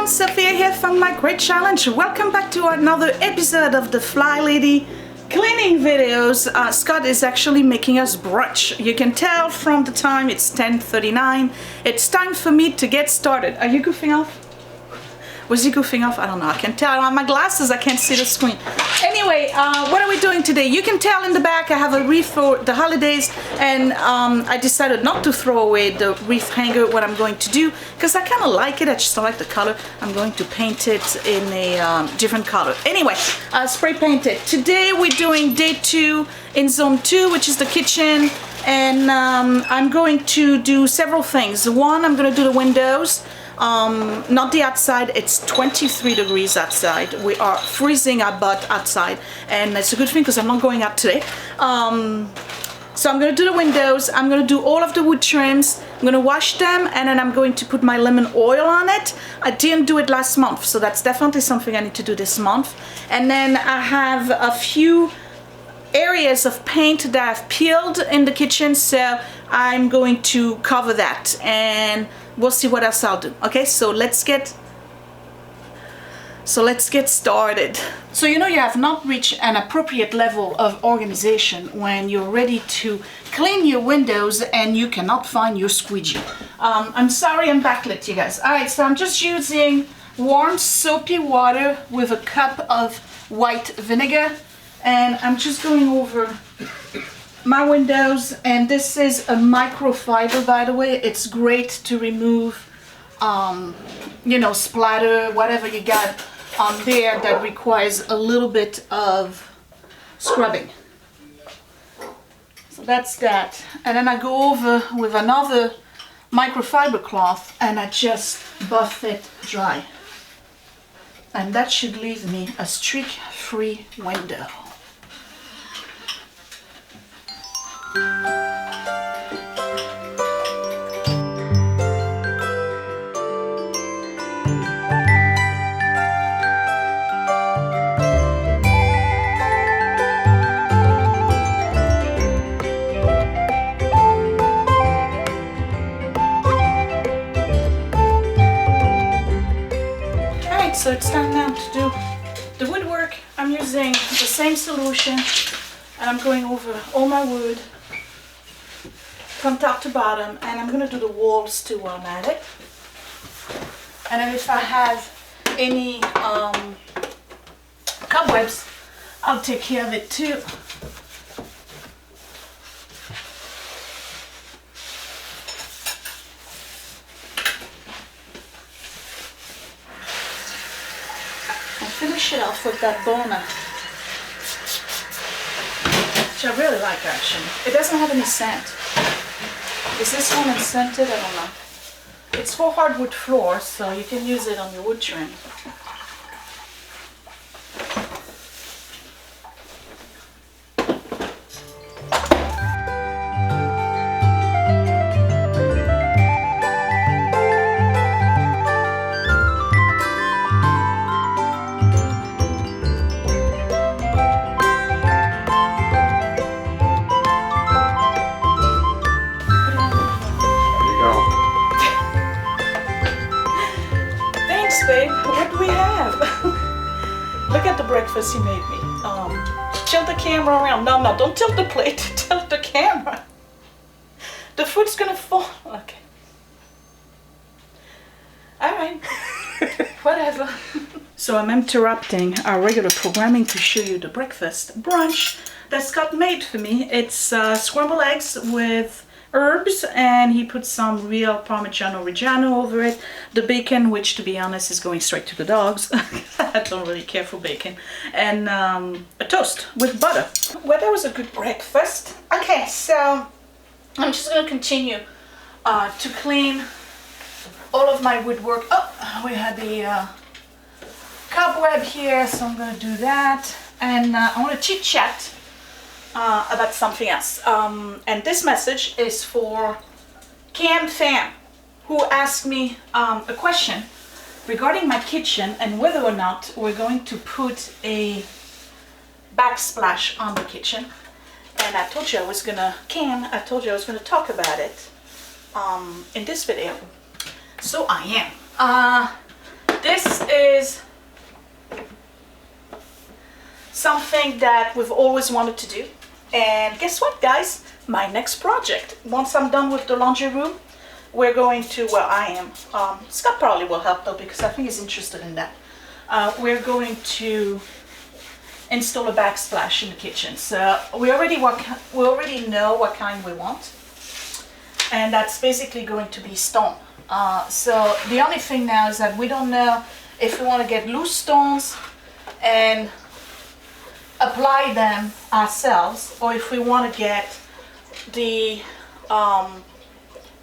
everyone, Sophia here from my great challenge. Welcome back to another episode of the FlyLady cleaning videos. Scott is actually making us brunch. You can tell from the time it's 10:39. It's time for me to get started. Are you goofing off? Was he goofing off? I don't know. I can tell on my glasses. I can't see the screen. Anyway, what are we doing today? You can tell in the back I have a wreath for the holidays, and I decided not to throw away the wreath hanger. What I'm going to do, because I kind of like it, I just don't like the color. I'm going to paint it in a different color. Anyway, spray paint it. Today we're doing day 2 in zone 2, which is the kitchen, and I'm going to do several things. One, I'm going to do the windows. Not the outside. It's 23 degrees outside. We are freezing our butt outside, and it's a good thing because I'm not going out today. So I'm going to do the windows. I'm going to do all of the wood trims. I'm going to wash them, and then I'm going to put my lemon oil on it. I didn't do it last month, so that's definitely something I need to do this month. And then I have a few areas of paint that I've peeled in the kitchen, so I'm going to cover that, and we'll see what else I'll do. Okay, so let's get started. So you know you have not reached an appropriate level of organization when you're ready to clean your windows and you cannot find your squeegee. I'm sorry I'm backlit, you guys. Alright, so I'm just using warm soapy water with a cup of white vinegar, and I'm just going over my windows. And this is a microfiber, by the way. It's great to remove you know, splatter, whatever you got on there that requires a little bit of scrubbing. So that's that. And then I go over with another microfiber cloth and I just buff it dry, and that should leave me a streak-free window. So it's time now to do the woodwork. I'm using the same solution, and I'm going over all my wood from top to bottom, and I'm going to do the walls too while I'm at it. And then if I have any cobwebs, I'll take care of it too. Finish it off with that boner, which I really like actually. It doesn't have any scent. Is this one scented? I don't know. It's for hardwood floors, so you can use it on your wood trim. Babe, what do we have? Look at the breakfast he made me. Tilt the camera around. No, don't tilt the plate. Tilt the camera. The food's gonna fall. Okay. Alright. Whatever. So I'm interrupting our regular programming to show you the breakfast brunch that Scott made for me. It's scrambled eggs with herbs, and he put some real Parmigiano Reggiano over it. The bacon, which to be honest is going straight to the dogs. I don't really care for bacon. And a toast with butter. Well, that was a good breakfast. Okay, so I'm just going to continue to clean all of my woodwork. Oh, we had the cobweb here, so I'm going to do that. And I want to chit chat about something else. And this message is for Cam Fam, who asked me a question regarding my kitchen and whether or not we're going to put a backsplash on the kitchen. And I told you I was gonna, I told you I was gonna talk about it in this video. So I am. This is something that we've always wanted to do. And guess what, guys? My next project. Once I'm done with the laundry room, we're going to, well, I am. Scott probably will help though, because I think he's interested in that. We're going to install a backsplash in the kitchen. So we already know what kind we want. And that's basically going to be stone. So the only thing now is that we don't know if we want to get loose stones and apply them ourselves, or if we want to get the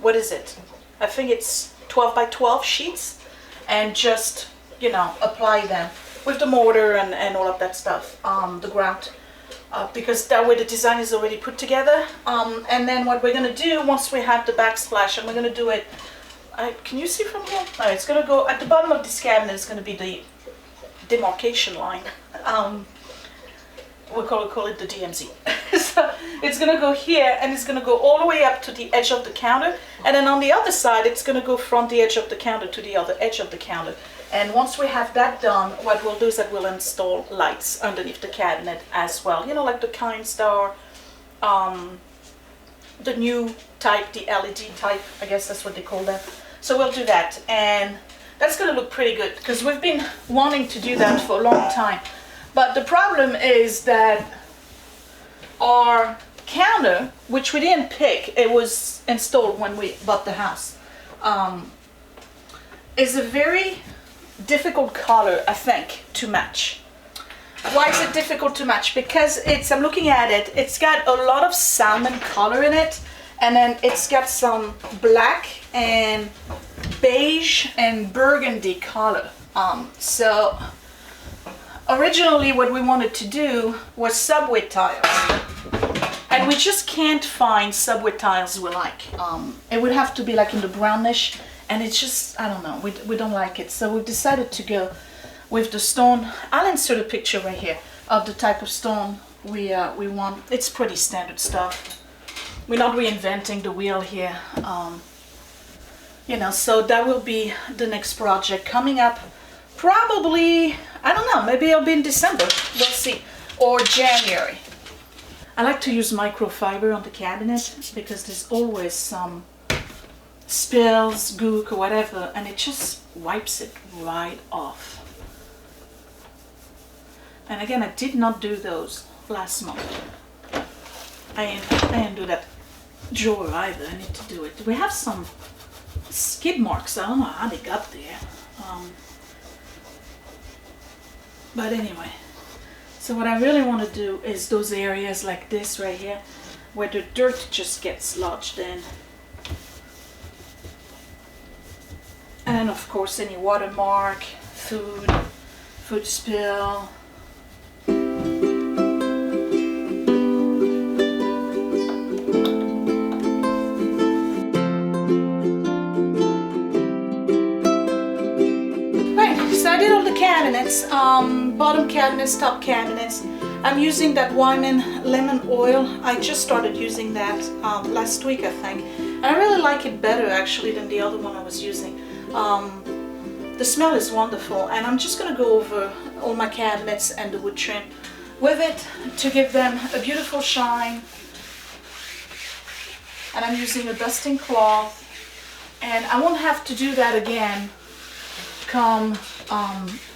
what is it? I think it's 12 by 12 sheets, and just, you know, apply them with the mortar and all of that stuff, the grout, because that way the design is already put together. And then what we're gonna do once we have the backsplash, and we're gonna do it, can you see from here? No, it's gonna go at the bottom of this cabinet. It's gonna be the demarcation line. We call it the DMZ. So it's gonna go here, and it's gonna go all the way up to the edge of the counter, and then on the other side it's gonna go from the edge of the counter to the other edge of the counter. And once we have that done, what we'll do is that we'll install lights underneath the cabinet as well. You know, like the KindStar, the new type, the LED type, I guess that's what they call them. So we'll do that, and that's gonna look pretty good, because we've been wanting to do that for a long time. But the problem is that our counter, which we didn't pick, it was installed when we bought the house, is a very difficult color, I think, to match. Why is it difficult to match? Because I'm looking at it, it's got a lot of salmon color in it, and then it's got some black and beige and burgundy color. So originally what we wanted to do was subway tiles, and we just can't find subway tiles we like. It would have to be like in the brownish, and it's just, I don't know, we don't like it. So we've decided to go with the stone. I'll insert a picture right here of the type of stone we want. It's pretty standard stuff. We're not reinventing the wheel here. You know, so that will be the next project coming up. Probably, I don't know, maybe it'll be in December, we'll see, or January. I like to use microfiber on the cabinet because there's always some spills, gook or whatever, and it just wipes it right off. And again, I did not do those last month. I didn't do that drawer either. I need to do it. We have some skid marks. I don't know how they got there. But anyway, so what I really want to do is those areas like this right here, where the dirt just gets lodged in. And then of course any watermark, food spill. So I did all the cabinets, bottom cabinets, top cabinets. I'm using that Wyman lemon oil. I just started using that last week, I think. And I really like it better actually than the other one I was using. The smell is wonderful, and I'm just going to go over all my cabinets and the wood trim with it to give them a beautiful shine. And I'm using a dusting cloth, and I won't have to do that again come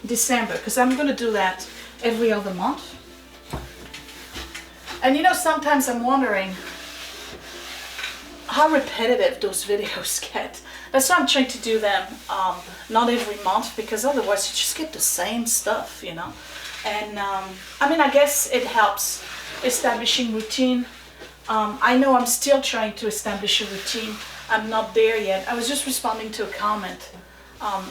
December, because I'm going to do that every other month. And you know, sometimes I'm wondering how repetitive those videos get. That's why I'm trying to do them not every month, because otherwise you just get the same stuff, you know. And I mean, I guess it helps establishing routine. I know I'm still trying to establish a routine. I'm not there yet. I was just responding to a comment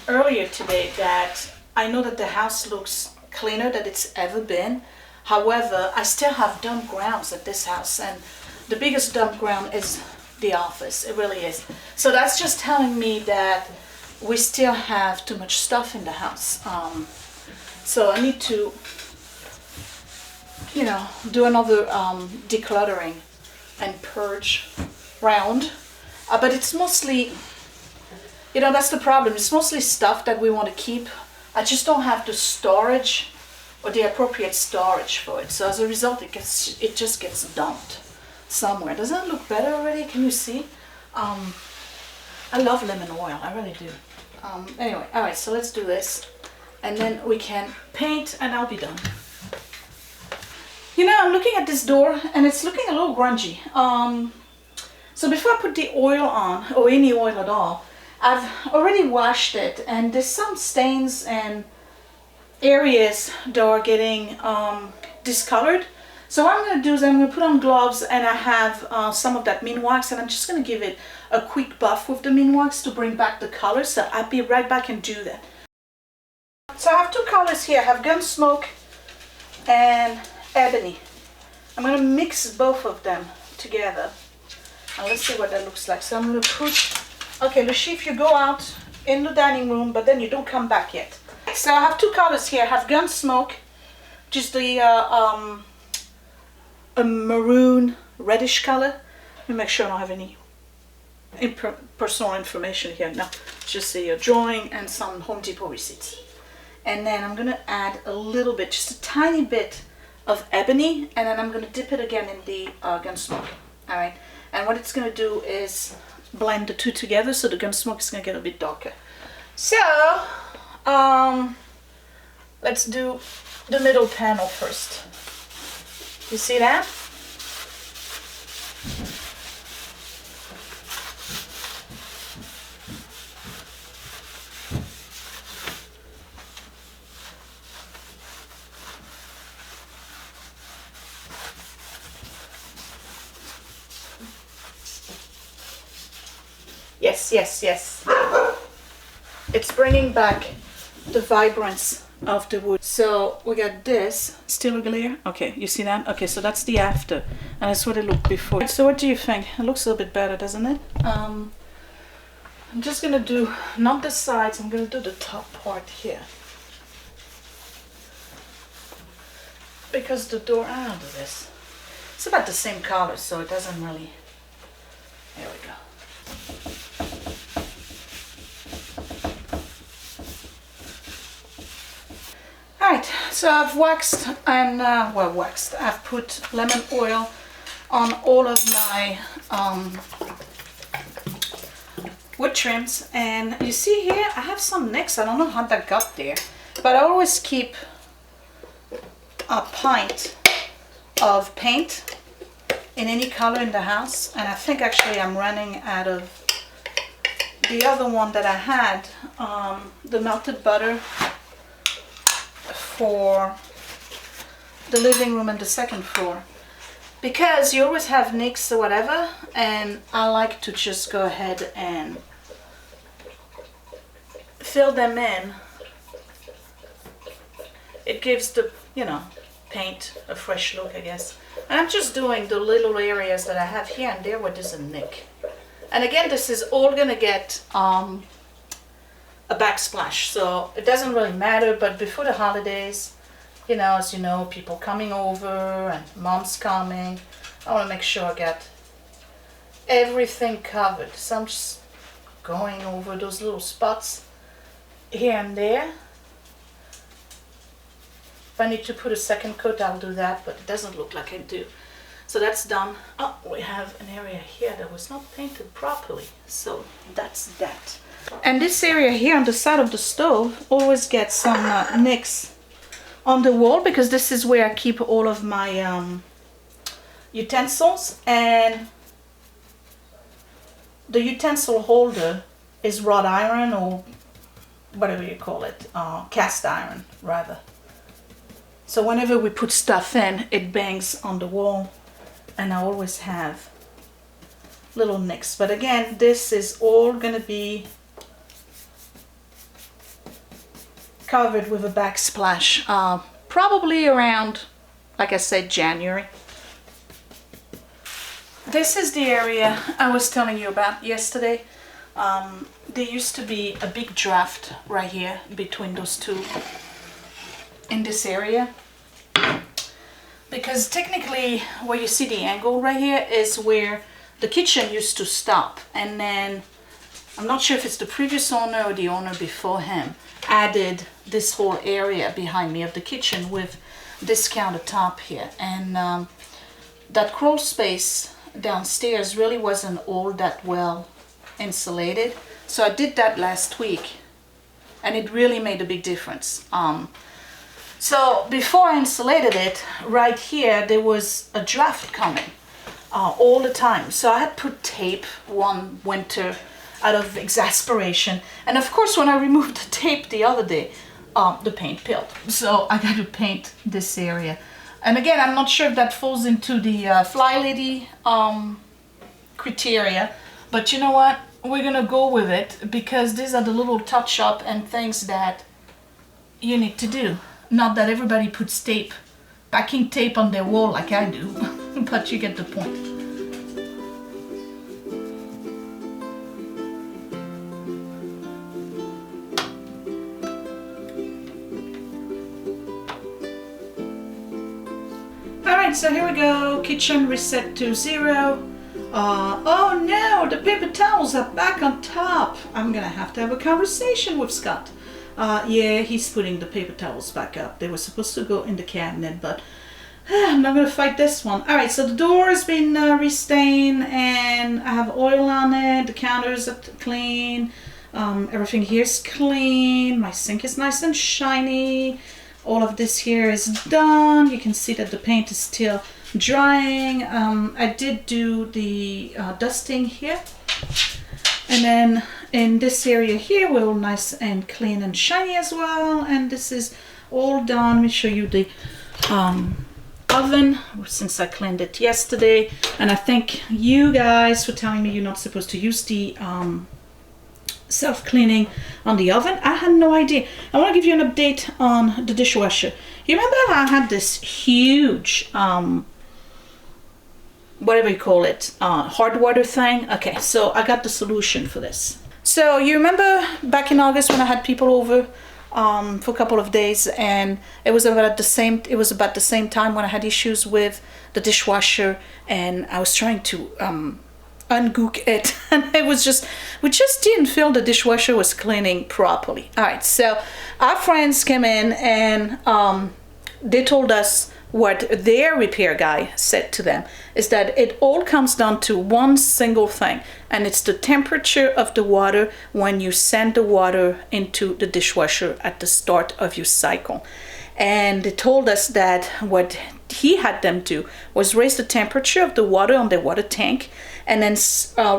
earlier today that I know that the house looks cleaner than it's ever been. However, I still have dump grounds at this house, and the biggest dump ground is the office. It really is. So that's just telling me that we still have too much stuff in the house. So I need to, you know, do another decluttering and purge round. But it's mostly, you know, that's the problem. It's mostly stuff that we want to keep I just don't have the storage or the appropriate storage for it. So as a result, it just gets dumped somewhere. Doesn't it look better already? Can you see? I love lemon oil, I really do. Anyway, all right, so let's do this. And then we can paint and I'll be done. You know, I'm looking at this door and it's looking a little grungy. So before I put the oil on, or any oil at all, I've already washed it and there's some stains and areas that are getting discolored. So what I'm going to do is I'm going to put on gloves and I have some of that min wax and I'm just going to give it a quick buff with the min wax to bring back the color. So I'll be right back and do that. So I have two colors here. I have Gunsmoke and Ebony. I'm going to mix both of them together. And let's see what that looks like. So I'm going to put... Okay, Lucy, if you go out in the dining room, but then you don't come back yet. So I have two colors here. I have Gunsmoke, just the a maroon reddish color. Let me make sure I don't have any personal information here. No, just the drawing and some Home Depot receipts. And then I'm gonna add a little bit, just a tiny bit of Ebony, and then I'm gonna dip it again in the Gunsmoke. All right, and what it's gonna do is blend the two together, so the Gunsmoke is gonna get a bit darker. So let's do the middle panel first. You see that? Yes, yes, yes. It's bringing back the vibrance of the wood. So we got this, still a glare. Okay, you see that? Okay, so that's the after, and that's what it looked before. So what do you think? It looks a little bit better, doesn't it? I'm just gonna do, not the sides, I'm gonna do the top part here. Because the door, I'll do this. It's about the same color, so it doesn't really, there we go. Alright, so I've waxed and, I've put lemon oil on all of my wood trims, and you see here I have some nicks. I don't know how that got there, but I always keep a pint of paint in any color in the house, and I think actually I'm running out of the other one that I had, the melted butter for the living room and the second floor, because you always have nicks or whatever, and I like to just go ahead and fill them in. It gives the, you know, paint a fresh look, I guess. And I'm just doing the little areas that I have here and there where there's a nick. And again, this is all gonna get a backsplash, so it doesn't really matter. But before the holidays, you know, as you know, people coming over and mom's coming, I want to make sure I get everything covered. So I'm just going over those little spots here and there. If I need to put a second coat, I'll do that, but it doesn't look like I do. So that's done. Oh, we have an area here that was not painted properly, so that's that. And this area here on the side of the stove always gets some nicks on the wall, because this is where I keep all of my utensils, and the utensil holder is wrought iron, or whatever you call it, cast iron rather. So whenever we put stuff in, it bangs on the wall, and I always have little nicks. But again, this is all gonna be covered with a backsplash, probably around, like I said, January. This is the area I was telling you about yesterday. There used to be a big draft right here between those two in this area, because technically where you see the angle right here is where the kitchen used to stop, and then I'm not sure if it's the previous owner or the owner before him, added this whole area behind me of the kitchen with this countertop here. And that crawl space downstairs really wasn't all that well insulated. So I did that last week and it really made a big difference. So before I insulated it, right here, there was a draft coming all the time. So I had put tape one winter out of exasperation. And of course, when I removed the tape the other day, the paint peeled. So I got to paint this area. And again, I'm not sure if that falls into the FlyLady criteria, but you know what? We're gonna go with it because these are the little touch-up and things that you need to do. Not that everybody puts tape, backing tape on their wall like I do, but you get the point. Alright, so here we go, kitchen reset to 0. Oh no, the paper towels are back on top. I'm gonna have to have a conversation with Scott. Yeah, he's putting the paper towels back up. They were supposed to go in the cabinet, but I'm not gonna fight this one. Alright, so the door has been restained and I have oil on it. The counters are clean. Everything here is clean. My sink is nice and shiny. All of this here is done. You can see that the paint is still drying. I did do the dusting here. And then in this area here, we're all nice and clean and shiny as well. And this is all done. Let me show you the oven, since I cleaned it yesterday. And I thank you guys for telling me you're not supposed to use the self-cleaning on the oven. I had no idea. I want to give you an update on the dishwasher. You remember I had this huge whatever you call it, hard water thing? Okay, so I got the solution for this. So you remember back in August when I had people over for a couple of days, and it was about the same time when I had issues with the dishwasher, and I was trying to ungook it, and it was just, we just didn't feel the dishwasher was cleaning properly. All right, so our friends came in and they told us what their repair guy said to them is that it all comes down to one single thing, and it's the temperature of the water when you send the water into the dishwasher at the start of your cycle. And they told us that what he had them do was raise the temperature of the water on their water tank and then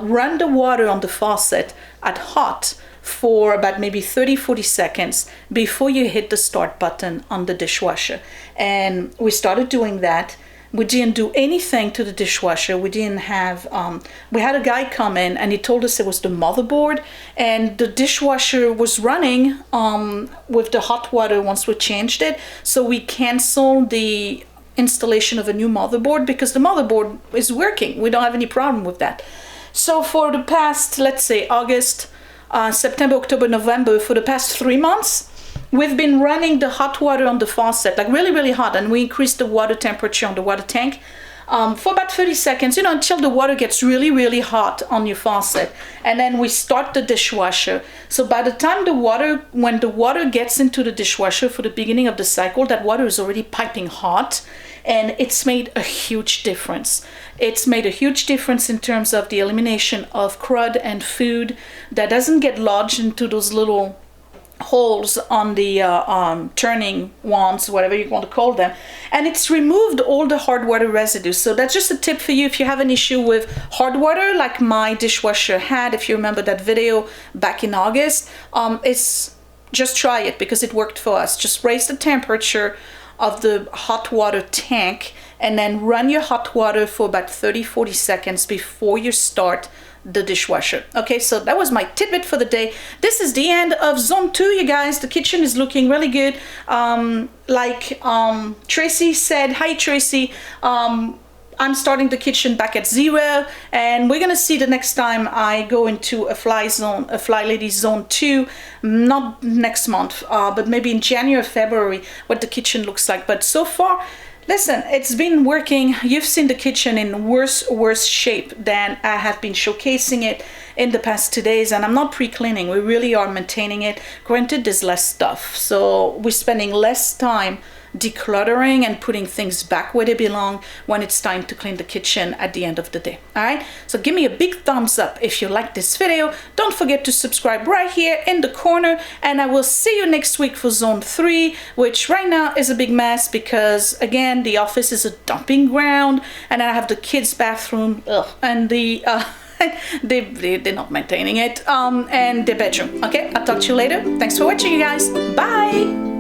run the water on the faucet at hot for about maybe 30-40 seconds before you hit the start button on the dishwasher. And we started doing that. We didn't do anything to the dishwasher. We didn't have, we had a guy come in and he told us it was the motherboard, and the dishwasher was running with the hot water once we changed it. So we canceled the installation of a new motherboard because the motherboard is working. We don't have any problem with that. So for the past, let's say August, September, October, November, for the past 3 months, we've been running the hot water on the faucet, like really, really hot, and we increased the water temperature on the water tank for about 30 seconds, you know, until the water gets really, really hot on your faucet. And then we start the dishwasher. So by the time when the water gets into the dishwasher for the beginning of the cycle, that water is already piping hot, and it's made a huge difference. It's made a huge difference in terms of the elimination of crud and food that doesn't get lodged into those little holes on the turning wands, whatever you want to call them, and it's removed all the hard water residues. So that's just a tip for you if you have an issue with hard water like my dishwasher had. If you remember that video back in August, it's just try it because it worked for us. Just raise the temperature of the hot water tank and then run your hot water for about 30-40 seconds before you start the dishwasher. Okay, so that was my tidbit for the day. This is the end of zone 2, you guys. The kitchen is looking really good. Like Tracy said, hi Tracy, I'm starting the kitchen back at 0, and we're gonna see the next time I go into a FlyLady Zone 2, not next month, but maybe in January or February, what the kitchen looks like. But so far, listen, it's been working. You've seen the kitchen in worse shape than I have been showcasing it, in the past 2 days, and I'm not pre-cleaning. We really are maintaining it. Granted, there's less stuff, so we're spending less time decluttering and putting things back where they belong when it's time to clean the kitchen at the end of the day. All right, so give me a big thumbs up if you like this video. Don't forget to subscribe right here in the corner, and I will see you next week for zone 3, which right now is a big mess because again the office is a dumping ground, and I have the kids bathroom and the they're not maintaining it, and the bedroom. Okay, I'll talk to you later. Thanks for watching, you guys. Bye.